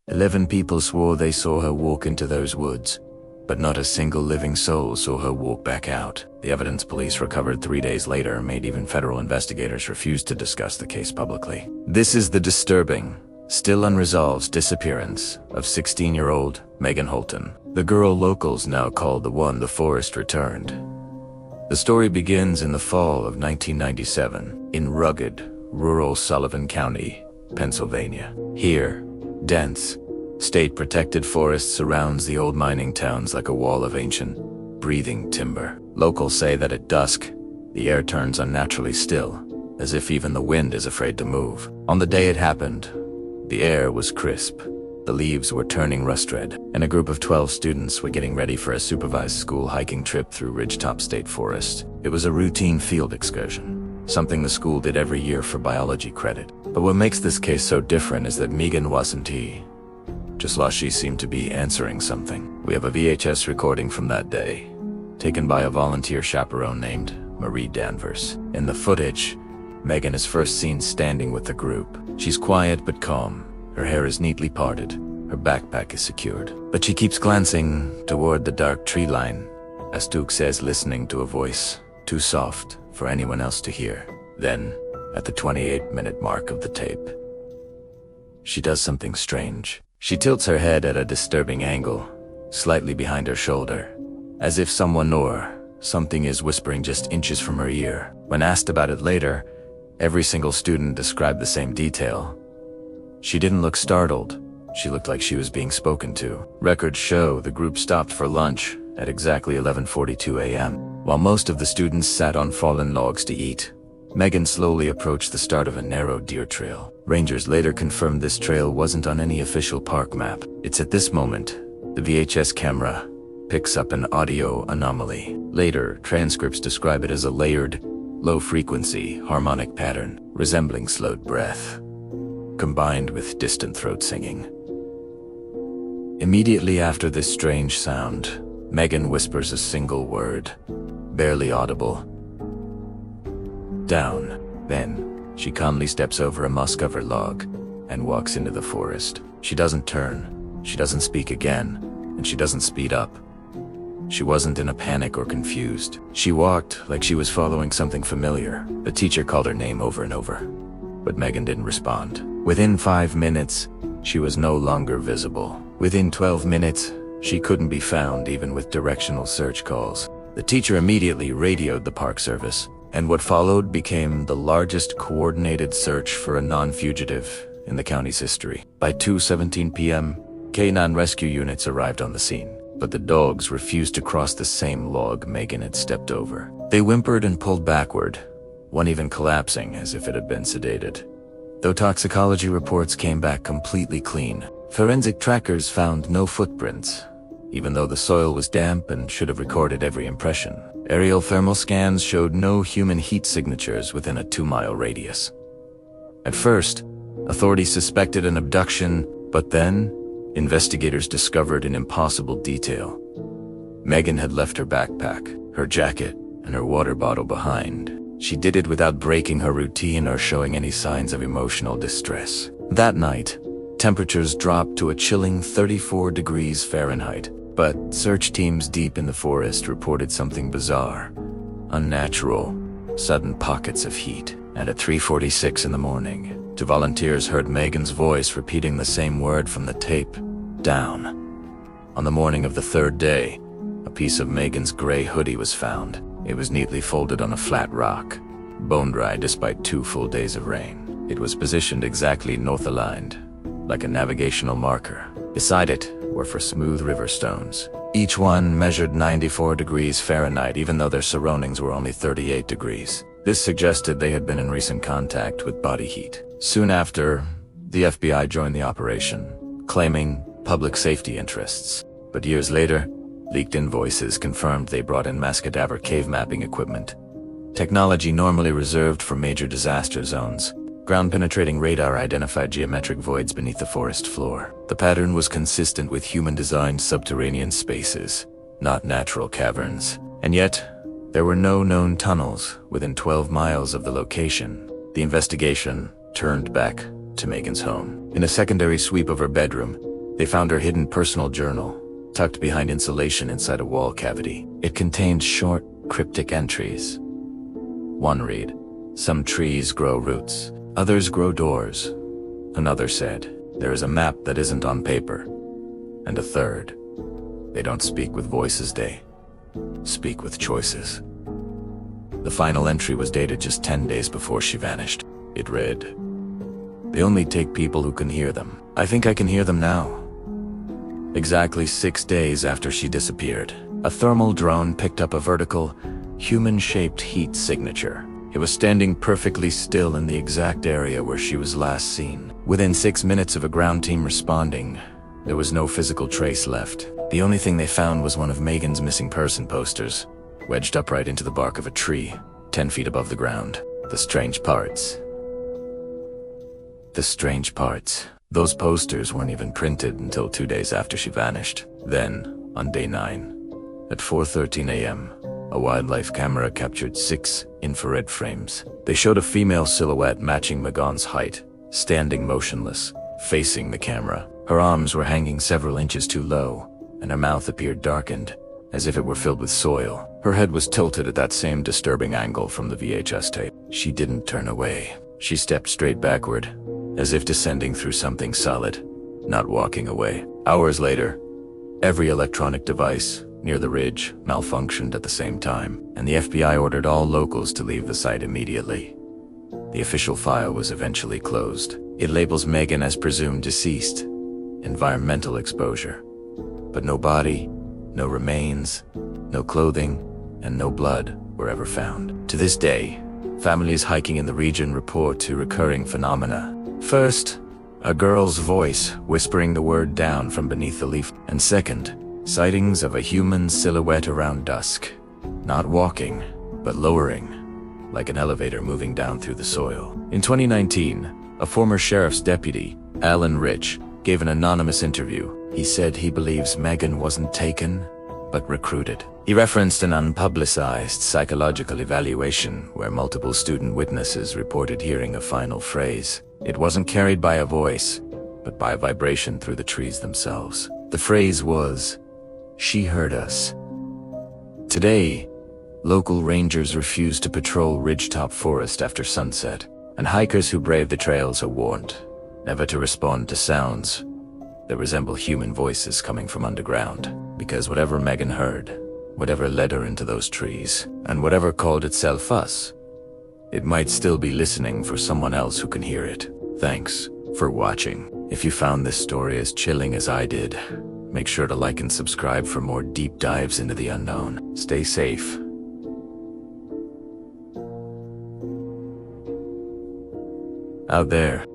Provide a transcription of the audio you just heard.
11 people swore they saw her walk into those woods, but not a single living soul saw her walk back out. The evidence police recovered 3 days later made even federal investigators refuse to discuss the case publicly. This is the disturbing, still unresolved disappearance of 16-year-old Megan Houlton, the girl locals now call the one the forest returned. The story begins in the fall of 1997 in rugged, rural Sullivan County, Pennsylvania. Here, dense, state-protected forest surrounds the old mining towns like a wall of ancient, breathing timber. Locals say that at dusk, the air turns unnaturally still, as if even the wind is afraid to move. On the day it happened, the air was crisp, the leaves were turning rust-red, and a group of 12 students were getting ready for a supervised school hiking trip through Ridgetop State Forest. It was a routine field excursion, something the school did every year for biology credit. But what makes this case so different is that Megan wasn't just lost. She seemed to be answering something. We have a VHS recording from that day, taken by a volunteer chaperone named Marie Danvers. In the footage, Megan is first seen standing with the group. She's quiet but calm. Her hair is neatly parted. Her backpack is secured. But she keeps glancing toward the dark tree line, as Duke says, listening to a voice too soft for anyone else to hear. Then, at the 28-minute mark of the tape, she does something strange. She tilts her head at a disturbing angle, slightly behind her shoulder, as if someone or something is whispering just inches from her ear. When asked about it later, every single student described the same detail. She didn't look startled. She looked like she was being spoken to. Records show the group stopped for lunch at exactly 11:42 a.m. While most of the students sat on fallen logs to eat, Megan slowly approached the start of a narrow deer trail. Rangers later confirmed this trail wasn't on any official park map. It's at this moment the VHS camera picks up an audio anomaly. Later, transcripts describe it as a layered, low-frequency, harmonic pattern, resembling slowed breath, combined with distant throat singing. Immediately after this strange sound, Megan whispers a single word, barely audible. Down. Then, she calmly steps over a moss-covered log and walks into the forest. She doesn't turn, she doesn't speak again, and she doesn't speed up. She wasn't in a panic or confused. She walked like she was following something familiar. The teacher called her name over and over, but Megan didn't respond. Within 5 minutes, she was no longer visible. Within 12 minutes, she couldn't be found even with directional search calls. The teacher immediately radioed the Park Service, and what followed became the largest coordinated search for a non-fugitive in the county's history. By 2:17 p.m., K9 rescue units arrived on the scene, but the dogs refused to cross the same log Megan had stepped over. They whimpered and pulled backward, one even collapsing as if it had been sedated. Though toxicology reports came back completely clean, forensic trackers found no footprints, even though the soil was damp and should have recorded every impression. Aerial thermal scans showed no human heat signatures within a 2-mile radius. At first, authorities suspected an abduction, but then, investigators discovered an impossible detail. Megan had left her backpack, her jacket, and her water bottle behind. She did it without breaking her routine or showing any signs of emotional distress. That night, temperatures dropped to a chilling 34 degrees Fahrenheit, but search teams deep in the forest reported something bizarre, unnatural, sudden pockets of heat. And at 3:46 in the morning, two volunteers heard Megan's voice repeating the same word from the tape, down. On the morning of the third day, a piece of Megan's gray hoodie was found. It was neatly folded on a flat rock, bone-dry despite 2 full days of rain. It was positioned exactly north-aligned, like a navigational marker. Beside it were 4 smooth river stones. Each one measured 94 degrees Fahrenheit, even though their surroundings were only 38 degrees. This suggested they had been in recent contact with body heat. Soon after, the FBI joined the operation, claiming public safety interests. But years later, leaked invoices confirmed they brought in mass cadaver cave mapping equipment, technology normally reserved for major disaster zones. Ground-penetrating radar identified geometric voids beneath the forest floor. The pattern was consistent with human-designed subterranean spaces, not natural caverns. And yet, there were no known tunnels within 12 miles of the location. The investigation turned back to Megan's home. In a secondary sweep of her bedroom, They found her hidden personal journal, tucked behind insulation inside a wall cavity. It contained short, cryptic entries. One read, "Some trees grow roots, others grow doors." Another said, "There is a map that isn't on paper." And a third, "They don't speak with voices, they speak with choices." The final entry was dated just 10 days before she vanished. It read, "They only take people who can hear them. I think I can hear them now." Exactly 6 days after she disappeared, a thermal drone picked up a vertical, human-shaped heat signature. It was standing perfectly still in the exact area where she was last seen. Within 6 minutes of a ground team responding, there was no physical trace left. The only thing they found was one of Megan's missing person posters, wedged upright into the bark of a tree, 10 feet above the ground. The strange parts. Those posters weren't even printed until 2 days after she vanished. Then, on day 9, at 4:13 a.m., a wildlife camera captured 6 infrared frames. They showed a female silhouette matching Megan's height, standing motionless, facing the camera. Her arms were hanging several inches too low, and her mouth appeared darkened, as if it were filled with soil. Her head was tilted at that same disturbing angle from the VHS tape. She didn't turn away. She stepped straight backward, as if descending through something solid, not walking away. Hours later, every electronic device near the ridge malfunctioned at the same time, and the FBI ordered all locals to leave the site immediately. The official file was eventually closed. It labels Megan as presumed deceased, environmental exposure. But no body, no remains, no clothing, and no blood were ever found. To this day, families hiking in the region report two recurring phenomena. First, a girl's voice whispering the word down from beneath the leaf. And second, sightings of a human silhouette around dusk, not walking, but lowering, like an elevator moving down through the soil. In 2019, a former sheriff's deputy, Alan Rich, gave an anonymous interview. He said he believes Megan wasn't taken, but recruited. He referenced an unpublicized psychological evaluation where multiple student witnesses reported hearing a final phrase. It wasn't carried by a voice, but by a vibration through the trees themselves. The phrase was, "She heard us." Today, local rangers refuse to patrol ridgetop forest after sunset, and hikers who brave the trails are warned never to respond to sounds that resemble human voices coming from underground. Because whatever Megan heard, whatever led her into those trees, and whatever called itself us, it might still be listening for someone else who can hear it. Thanks for watching. If you found this story as chilling as I did, make sure to like and subscribe for more deep dives into the unknown. Stay safe. Out there.